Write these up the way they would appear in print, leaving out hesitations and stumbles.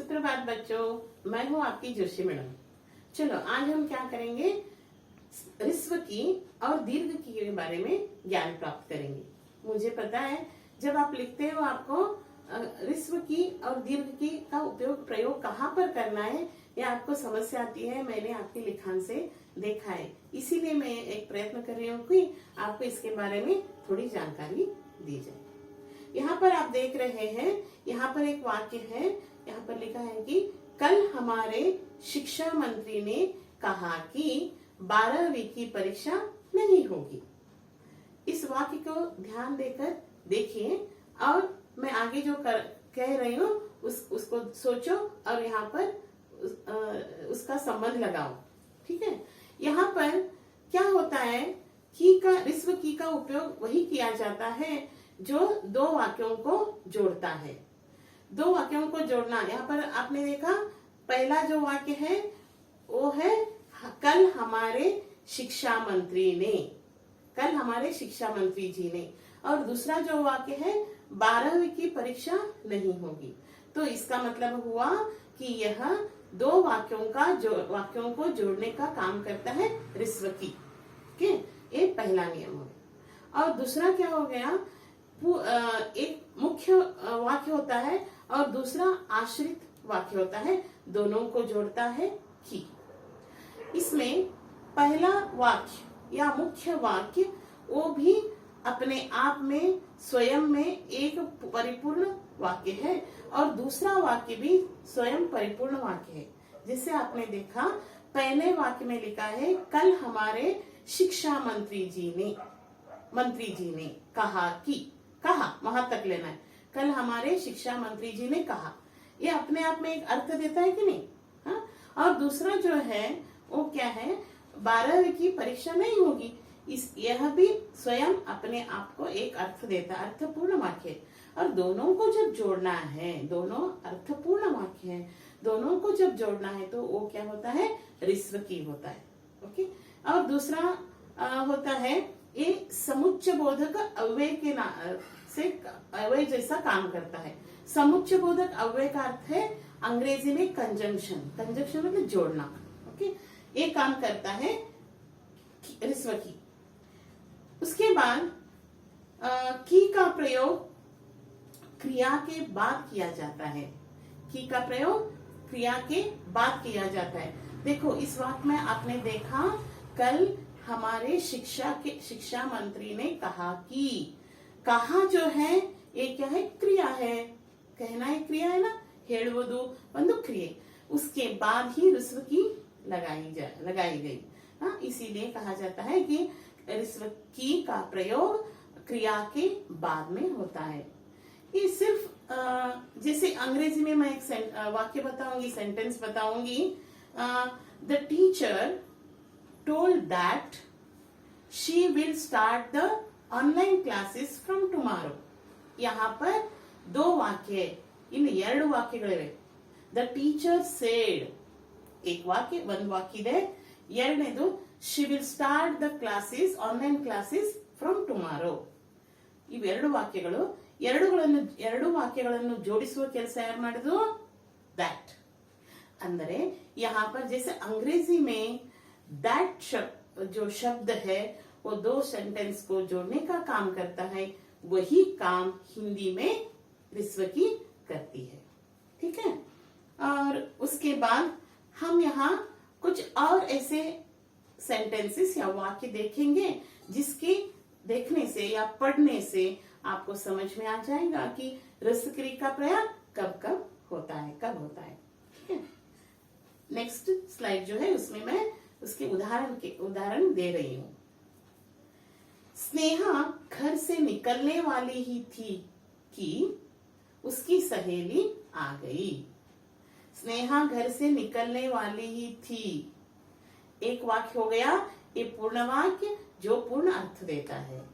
सुप्रभात बच्चों, मैं हूँ आपकी जोशी मैडम। चलो आज हम क्या करेंगे, ह्रस्व की और दीर्घ की के बारे में ज्ञान प्राप्त करेंगे। मुझे पता है जब आप लिखते हो आपको ह्रस्व की और दीर्घ की का उपयोग प्रयोग कहाँ पर करना है या आपको समस्या आती है, मैंने आपके लिखान से देखा है। इसीलिए मैं एक प्रयत्न कर रही हूँ कि आपको इसके बारे में थोड़ी जानकारी दी जाए। यहाँ पर आप देख रहे हैं, यहाँ पर एक वाक्य है, यहाँ पर लिखा है कि कल हमारे शिक्षा मंत्री ने कहा कि 12वीं की परीक्षा नहीं होगी। इस वाक्य को ध्यान देकर देखिए और मैं आगे जो कह रही हूँ उसको सोचो और यहाँ पर उसका संबंध लगाओ। ठीक है, यहाँ पर क्या होता है, की का ह्रस्व की का उपयोग वही किया जाता है जो दो वाक्यों को जोड़ता है। दो वाक्यों को जोड़ना, यहाँ पर आपने देखा पहला जो वाक्य है वो है कल हमारे शिक्षा मंत्री ने, कल हमारे शिक्षा मंत्री जी ने, और दूसरा जो वाक्य है 12वीं की परीक्षा नहीं होगी। तो इसका मतलब हुआ कि यह दो वाक्यों को जोड़ने का काम करता है ह्रस्व की। ये पहला नियम हो गया। और दूसरा क्या हो गया, एक मुख्य वाक्य होता है और दूसरा आश्रित वाक्य होता है, दोनों को जोड़ता है की। इसमें पहला वाक्य या मुख्य वाक्य वो भी अपने आप में स्वयं में एक परिपूर्ण वाक्य है और दूसरा वाक्य भी स्वयं परिपूर्ण वाक्य है। जिसे आपने देखा पहले वाक्य में लिखा है कल हमारे शिक्षा मंत्री जी ने कहा कि, कहा वहां तक लेना है, कल हमारे शिक्षा मंत्री जी ने कहा, ये अपने आप में एक अर्थ देता है कि नहीं। हाँ? और दूसरा जो है वो क्या है, 12वीं की परीक्षा नहीं होगी, यह भी स्वयं अपने आप को एक अर्थ देता है, अर्थपूर्ण वाक्य है। और दोनों को जब जोड़ना है, दोनों अर्थपूर्ण वाक्य है, दोनों को जब जोड़ना है तो वो क्या होता है, ह्रस्व की होता है। ओके, और दूसरा होता है ये समुच्चय बोधक अव्यय के से अव्यय जैसा काम करता है। समुच्चय बोधक अव्यय का अर्थ है अंग्रेजी में कंजंक्शन, कंजंक्शन मतलब जोड़ना। ओके, ये काम करता है ह्रस्व की। उसके बाद की का प्रयोग क्रिया के बाद किया जाता है। की का प्रयोग क्रिया के बाद किया जाता है। देखो इस वाक्य में आपने देखा कल हमारे शिक्षा मंत्री ने कहा कि, कहा जो है ये क्या है, क्रिया है, कहना एक क्रिया है ना, हेळुवुदु ಒಂದು क्रिया, उसके बाद ही ह्रस्व की लगाई गई। हाँ, इसीलिए कहा जाता है कि ह्रस्व की का प्रयोग क्रिया के बाद में होता है। ये सिर्फ जैसे अंग्रेजी में मैं एक वाक्य बताऊंगी, सेंटेंस बताऊंगी, the teacher told that she will start the online classes from tomorrow। यहाँ पर दो वाक्य, इन ಎರಡು ವಾಕ್ಯಗಳಿವೆ। ದ ಟೀಚರ್ ಸೇಡ್ एक वाक्य, ಒಂದು ವಾಕ್ಯ ಇದೆ, ಎರಡನೇದು she will start the classes, online classes from tomorrow। ಇವೆರಡು ವಾಕ್ಯಗಳು, ಎರಡು ವಾಕ್ಯಗಳನ್ನು ಜೋಡಿಸುವ ಕೆಲಸ ಯಾರು ಮಾಡಿದ್ರು, that। ಅಂದರೆ यहाँ पर जैसे अंग्रेजी में दैट जो शब्द है वो दो सेंटेंस को जोड़ने का काम करता है, वही काम हिंदी में ह्रस्व की करती है। ठीक है, और उसके बाद हम यहाँ कुछ और ऐसे सेंटेंसेस या वाक्य देखेंगे जिसके देखने से या पढ़ने से आपको समझ में आ जाएगा कि ह्रस्व क्रिया का प्रयोग कब होता है, कब होता है। ठीक है, नेक्स्ट स्लाइड जो है उसमें मैं उसके उदाहरण दे रही हूँ। स्नेहा घर से निकलने वाली ही थी कि उसकी सहेली आ गई। स्नेहा घर से निकलने वाली ही थी, एक वाक्य हो गया, ये पूर्ण वाक्य जो पूर्ण अर्थ देता है।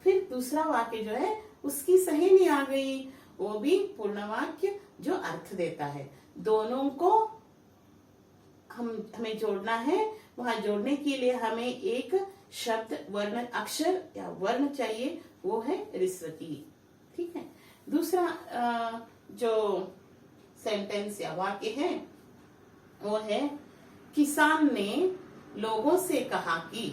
फिर दूसरा वाक्य जो है उसकी सहेली आ गई, वो भी पूर्ण वाक्य जो अर्थ देता है। दोनों को हमें जोड़ना है। वहां जोड़ने के लिए हमें एक शब्द, वर्ण, अक्षर या वर्ण चाहिए, वो है ह्रस्व की। ठीक है, दूसरा जो सेंटेंस या वाक्य है वो है, किसान ने लोगों से कहा कि,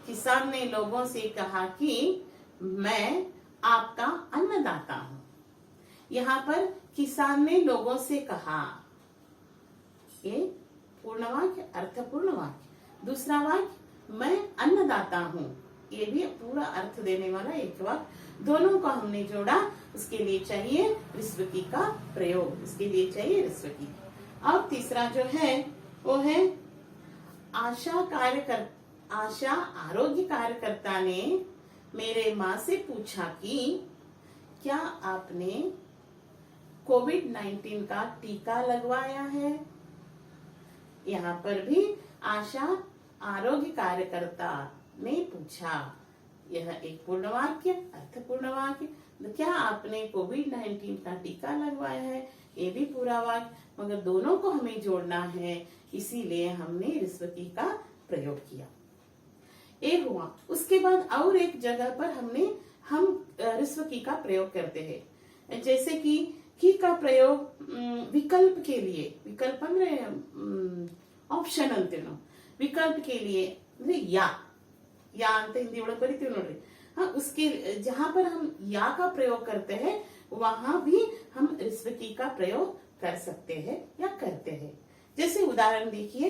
किसान ने लोगों से कहा कि मैं आपका अन्नदाता हूं। यहाँ पर किसान ने लोगों से कहा, ये पूर्ण वाक्य, अर्थपूर्ण वाक्य। दूसरा वाक्य, मैं अन्नदाता हूँ, ये भी पूरा अर्थ देने वाला एक वाक्य। दोनों को हमने जोड़ा, उसके लिए चाहिए रिस्वकी का प्रयोग, इसके लिए चाहिए रिस्वकी। अब तीसरा जो है वो है, आशा आरोग्य कार्यकर्ता ने मेरे माँ से पूछा कि क्या आपने कोविड-19 का टीका लगवाया है। यहाँ पर भी आशा आरोग्य कार्यकर्ता ने पूछा, यह एक पूर्ण वाक्य, अर्थपूर्ण वाक्य। क्या आपने कोविड-19 का टीका लगवाया है, ये भी पूरा वाक्य, मगर दोनों को हमें जोड़ना है, इसीलिए हमने रिस्वकी का प्रयोग किया। ये हुआ। उसके बाद और एक जगह पर हम रिस्वकी का प्रयोग करते हैं, जैसे कि का प्रयोग विकल्प के लिए, विकल्प ಅಂದ್ರೆ ऑप्शन ಅಂತೀವಿ ನಾವು, विकल्प के लिए ಅಂದ್ರೆ या ಅಂತ हिंदी ಒಳಗೆ ಬರಿತೀವಿ ನೋಡ್ರಿ। हाँ, उसके जहाँ पर हम या का प्रयोग करते हैं वहां भी हम रिस्वकी का प्रयोग कर सकते हैं या करते हैं। जैसे उदाहरण देखिए,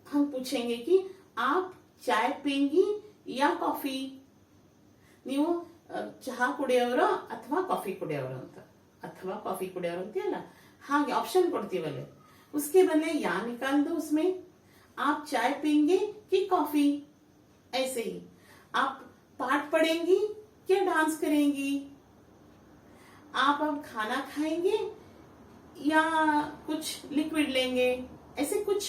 हम पूछेंगे कि आप चाय पिएंगी या कॉफी, ನೀವು ಚಹಾ ಕುಡಿಯೋರು ಅಥವಾ ಕಾಫಿ ಕುಡಿಯೋರು ಅಂತ, ಅಥವಾ ಕಾಫಿ ಕುಡಿಯೋರು ಅಂತೀಯಲ್ಲ, ಹಾಗೆ ಆಪ್शन ಕೊಡ್ತೀವಲ್ಲ, उसके बदले या निकाल दो उसमें, आप चाय पिएंगे कि कॉफी। ऐसे ही आप पाठ पढ़ेंगी क्या डांस करेंगी, आप अब खाना खाएंगे या कुछ लिक्विड लेंगे। ऐसे कुछ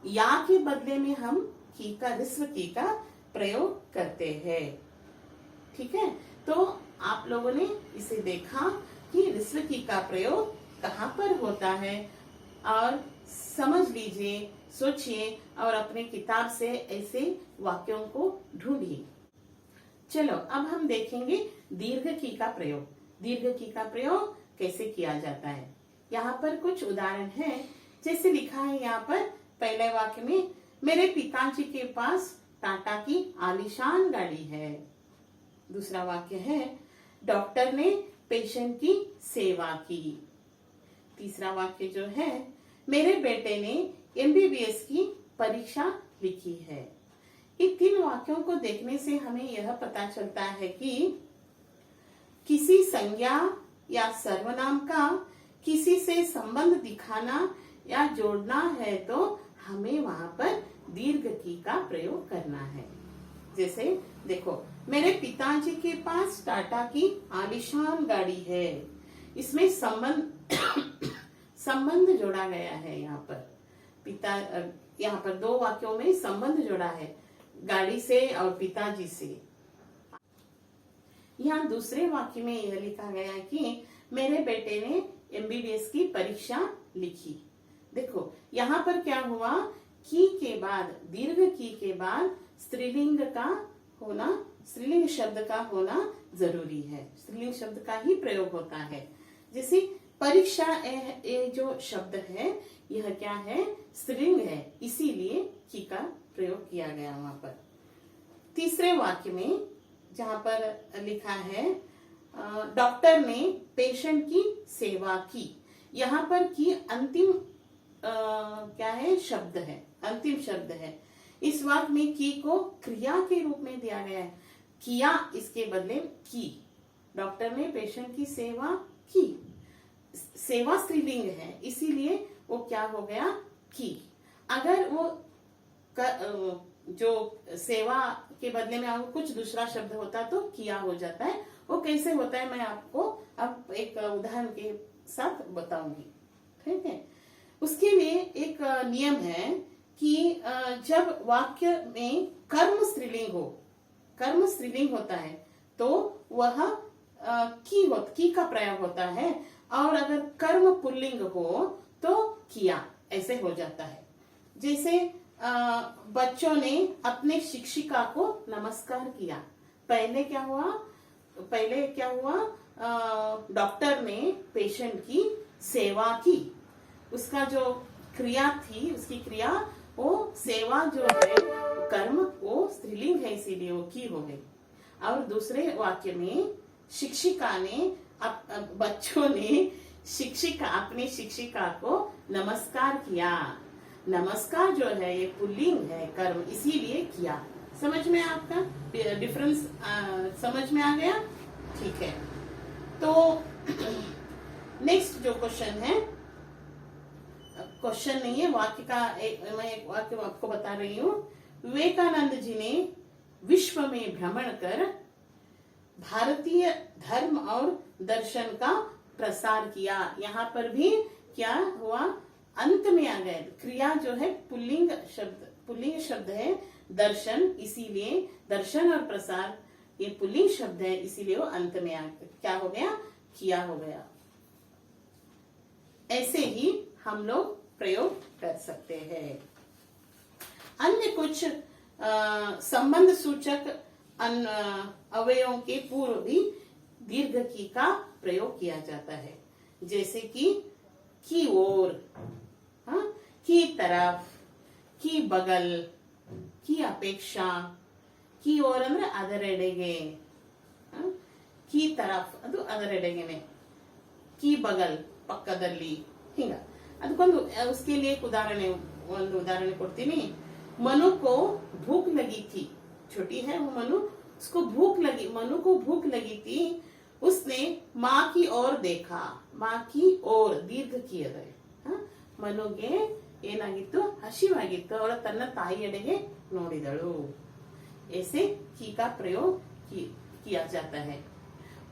या के बदले में हम की का रिस्वकी का प्रयोग करते हैं। ठीक है, तो आप लोगों ने इसे देखा कि रिस्वकी का प्रयोग कहाँ पर होता है, और समझ लीजिए, सोचिए और अपने किताब से ऐसे वाक्यों को ढूंढिए। चलो अब हम देखेंगे दीर्घकी का प्रयोग। दीर्घकी का प्रयोग कैसे किया जाता है। यहाँ पर कुछ उदाहरण हैं, जैसे लिखा है यहाँ पर पहले वाक्य में, मेरे पिताजी के पास टाटा की आलीशान गाड़ी है। दूसरा वाक्य है, डॉक्टर ने पेशेंट की सेवा की। तीसरा वाक्य जो है, मेरे बेटे ने एमबीबीएस की परीक्षा लिखी है। इन तीन वाक्यों को देखने से हमें यह पता चलता है कि किसी संज्ञा या सर्वनाम का किसी से संबंध दिखाना या जोड़ना है तो हमें वहां पर दीर्घकी का प्रयोग करना है। जैसे देखो, मेरे पिताजी के पास टाटा की आलीशान गाड़ी है, इसमें संबंध जोड़ा गया है। यहाँ पर यहाँ पर दो वाक्यों में संबंध जोड़ा है, गाड़ी से और पिताजी से। यहाँ दूसरे वाक्य में यह लिखा गया है कि मेरे बेटे ने एमबीबीएस की परीक्षा लिखी। देखो यहाँ पर क्या हुआ, की के बाद, दीर्घ की के बाद स्त्रीलिंग का होना, स्त्रीलिंग शब्द का होना जरूरी है, स्त्रीलिंग शब्द का ही प्रयोग होता है। जैसे परीक्षा, ये जो शब्द है यह क्या है, स्त्रीलिंग है, इसीलिए की का प्रयोग किया गया वहां पर। तीसरे वाक्य में जहां पर लिखा है डॉक्टर ने पेशेंट की सेवा की, यहाँ पर की अंतिम क्या है, शब्द है, अंतिम शब्द है। इस वाक्य में की को क्रिया के रूप में दिया गया है, किया इसके बदले की। डॉक्टर ने पेशेंट की सेवा की, सेवा स्त्रीलिंग है, इसीलिए वो क्या हो गया, की। अगर वो जो सेवा के बदले में आपको कुछ दूसरा शब्द होता तो किया हो जाता है। वो कैसे होता है मैं आपको अब एक उदाहरण के साथ बताऊंगी। ठीक है, उसके लिए एक नियम है कि जब वाक्य में कर्म स्त्रीलिंग होता है तो वह की का प्रयोग होता है, और अगर कर्म पुल्लिंग हो तो किया, ऐसे हो जाता है। जैसे बच्चों ने अपने शिक्षिका को नमस्कार किया, पहले क्या हुआ, डॉक्टर ने पेशेंट की सेवा की, उसका जो क्रिया थी, उसकी क्रिया वो सेवा जो है कर्म, वो स्त्रीलिंग है इसीलिए वो की हो गई। और दूसरे वाक्य में शिक्षिका ने बच्चों ने शिक्षिका अपनी शिक्षिका को नमस्कार किया। नमस्कार जो है ये पुल्लिंग है, कर्म, इसीलिए किया। समझ में आपका डिफरेंस समझ में आ गया? ठीक है। तो नेक्स्ट जो क्वेश्चन है, क्वेश्चन नहीं है, वाक्य का मैं एक वाक्य आपको बता रही हूँ। विवेकानंद जी ने विश्व में भ्रमण कर भारतीय धर्म और दर्शन का प्रसार किया। यहाँ पर भी क्या हुआ, अंत में आ गए। क्रिया जो है पुल्लिंग शब्द है, दर्शन, इसीलिए दर्शन और प्रसार ये पुल्लिंग शब्द है, इसीलिए वो अंत में आ क्या हो गया, किया हो गया। ऐसे ही हम लोग प्रयोग कर सकते हैं। अन्य कुछ संबंध सूचक अवयवों के पूर्व भी दीर्घ की का प्रयोग किया जाता है, जैसे कि ओर, हाँ, की तरफ, की बगल, की अपेक्षा, की ओर ಅಂದ್ರೆ ಅದರೆಡೆಗೆ, की तरफ ಅದು ಅದರೆಡೆಗೆನೆ, की बगल ಪಕ್ಕದಲ್ಲಿ, ಹಿಂಗ। ಅದಕ್ಕೊಂದು उसके लिए ಒಂದು उदाहरण ಕೊಡ್ತೀನಿ। मनु को भूख लगी थी, छोटी है वो मनु, उसको मनु को भूख लगी थी, उसने माँ की ओर देखा। माँ की ओर दीर्घ की अದೆ, ಮನುಗೆ ಏನಾಗಿತ್ತು, ಹಸಿವಾಗಿತ್ತು, ಅವಳ ತನ್ನ ತಾಯಿಯೆಡೆಗೆ ನೋಡಿದಳು। ऐसे की का प्रयोग किया जाता है।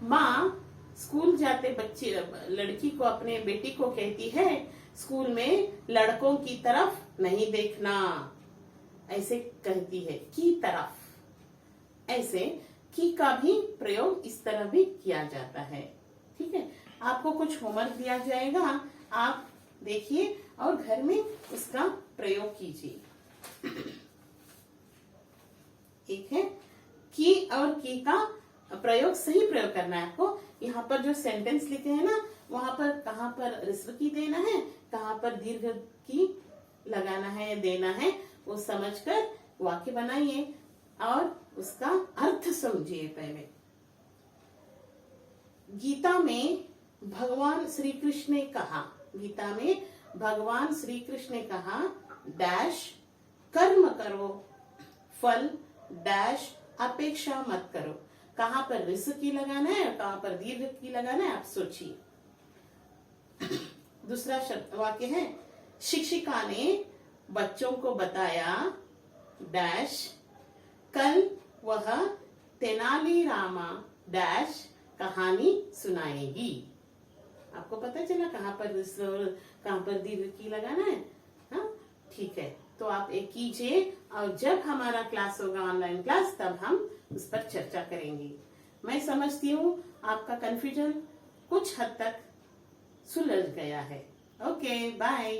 माँ स्कूल जाते बच्चे लड़की को, अपने बेटी को कहती है, स्कूल में लड़कों की तरफ नहीं देखना, ऐसे कहती है, की तरफ। ऐसे की का भी प्रयोग इस तरह भी किया जाता है। ठीक है, आपको कुछ होमवर्क दिया जाएगा, आप देखिए और घर में उसका प्रयोग कीजिए। एक है की और की का प्रयोग, सही प्रयोग करना है आपको। यहाँ पर जो सेंटेंस लिखे हैं ना, वहां पर कहाँ पर ऋस्व की देना है, कहाँ पर दीर्घ की लगाना है, देना है, वो समझकर वाक्य बनाइए और उसका अर्थ समझिए। पहले गीता में भगवान श्री कृष्ण ने कहा, गीता में भगवान श्री कृष्ण ने कहा, डैश कर्म करो, फल डैश अपेक्षा मत करो। कहाँ पर ऋस्व की लगाना है और कहाँ पर दीर्घ की लगाना है, आप सोचिए। दूसरा शब्द वाक्य है, शिक्षिका ने बच्चों को बताया, डैश कल वह तेनालीरामा डैश कहानी सुनाएगी। आपको पता चला कहाँ पर ऋस्व कहाँ पर दीर्घ की लगाना है? हाँ, ठीक है। तो आप एक कीजिए और जब हमारा क्लास होगा, ऑनलाइन क्लास, तब हम उस पर चर्चा करेंगे। मैं समझती हूँ आपका कंफ्यूजन कुछ हद तक सुलझ गया है। Okay, bye.